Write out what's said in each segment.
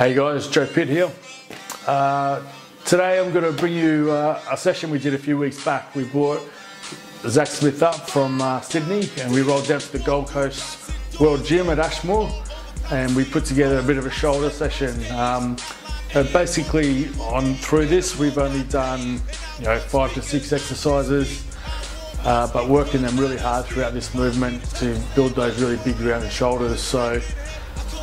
Hey guys, Joe Pitt here. Today I'm going to bring you a session we did a few weeks back. We brought Zac Smith up from Sydney and we rolled down to the Gold Coast World Gym at Ashmore and we put together a bit of a shoulder session. Basically through this we've only done 5 to 6 exercises, but working them really hard throughout this movement to build those really big rounded shoulders. So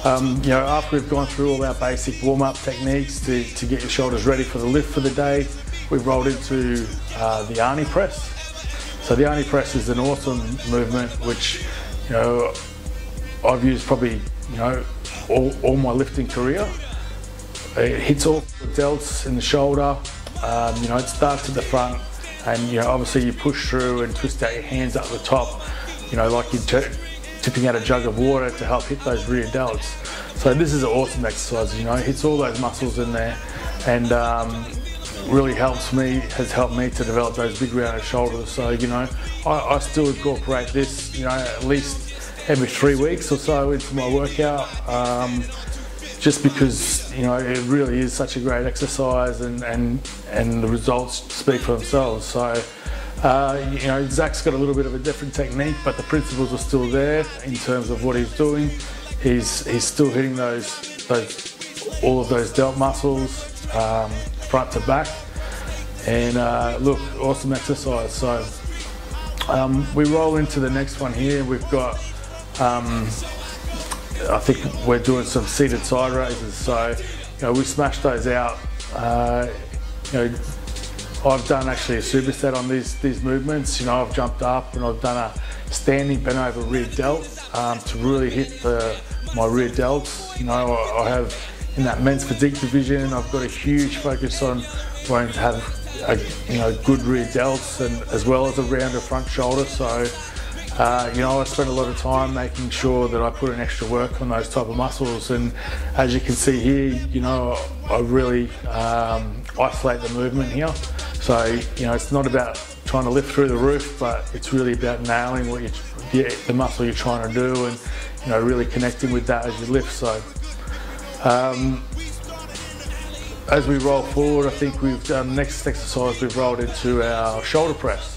after we've gone through all our basic warm-up techniques to get your shoulders ready for the lift for the day, we've rolled into the Arnie press. So the Arnie press is an awesome movement which I've used probably all my lifting career. It hits all the delts in the shoulder. It starts at the front, and obviously you push through and twist out your hands up the top, like you're tipping out a jug of water to help hit those rear delts. So this is an awesome exercise. It hits all those muscles in there, and really has helped me to develop those big rounded shoulders. So I still incorporate this at least every 3 weeks or so into my workout, just because it really is such a great exercise, and the results speak for themselves. So Zac's got a little bit of a different technique, but the principles are still there in terms of what he's doing. He's still hitting all of those delt muscles, front to back, and look, awesome exercise. So we roll into the next one here. We've got I think we're doing some seated side raises. So we smash those out. I've done actually a superset on these movements. I've jumped up and I've done a standing bent over rear delt to really hit my rear delts. I have in that men's physique division, I've got a huge focus on wanting to have good rear delts and as well as a rounder front shoulder. So I spend a lot of time making sure that I put in extra work on those type of muscles, and as you can see here, I really isolate the movement here. So it's not about trying to lift through the roof, but it's really about nailing the muscle you're trying to do, and really connecting with that as you lift. So as we roll forward, I think we've done next exercise. We've rolled into our shoulder press.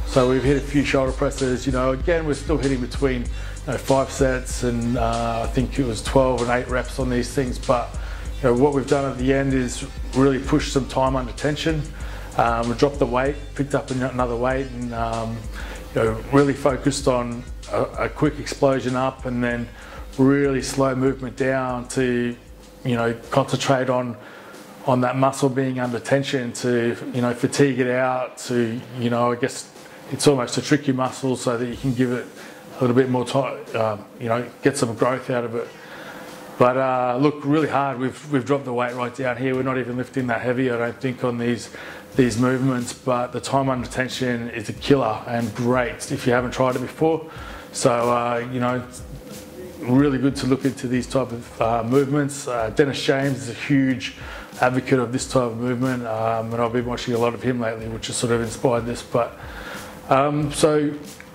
So we've hit a few shoulder presses. Again, we're still hitting between 5 sets and I think it was 12 and 8 reps on these things. But what we've done at the end is really push some time under tension. We dropped the weight, picked up another weight, and really focused on a quick explosion up, and then really slow movement down to concentrate on that muscle being under tension to fatigue it out, to I guess it's almost a tricky muscle so that you can give it a little bit more time, get some growth out of it. But look, really hard. We've dropped the weight right down here. We're not even lifting that heavy, I don't think, on these movements. But the time under tension is a killer and great if you haven't tried it before. So really good to look into these type of movements. Dennis James is a huge advocate of this type of movement, and I've been watching a lot of him lately, which has sort of inspired this. But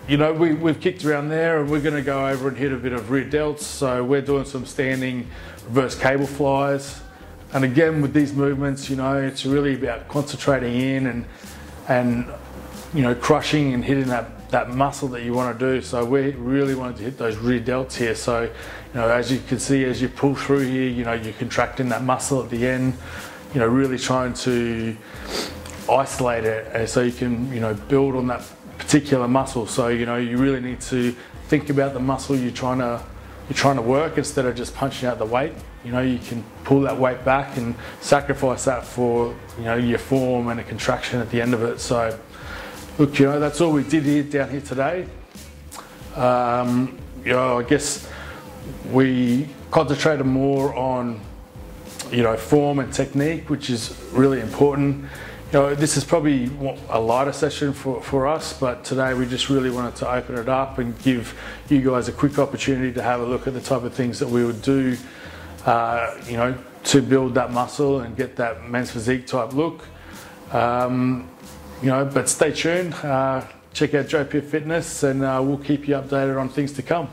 we've kicked around there, and we're going to go over and hit a bit of rear delts. So we're doing some standing reverse cable flies, and again with these movements, it's really about concentrating in and crushing and hitting that muscle that you want to do. So we really wanted to hit those rear delts here. So as you can see, as you pull through here, you're contracting that muscle at the end, really trying to isolate it, so you can build on that particular muscle. So you really need to think about the muscle you're trying to work instead of just punching out the weight. You can pull that weight back and sacrifice that for your form and a contraction at the end of it. So look, that's all we did down here today. I guess we concentrated more on form and technique, which is really important. This is probably a lighter session for us, but today we just really wanted to open it up and give you guys a quick opportunity to have a look at the type of things that we would do, to build that muscle and get that men's physique type look. But stay tuned, check out Joe Pitt Fitness, and we'll keep you updated on things to come.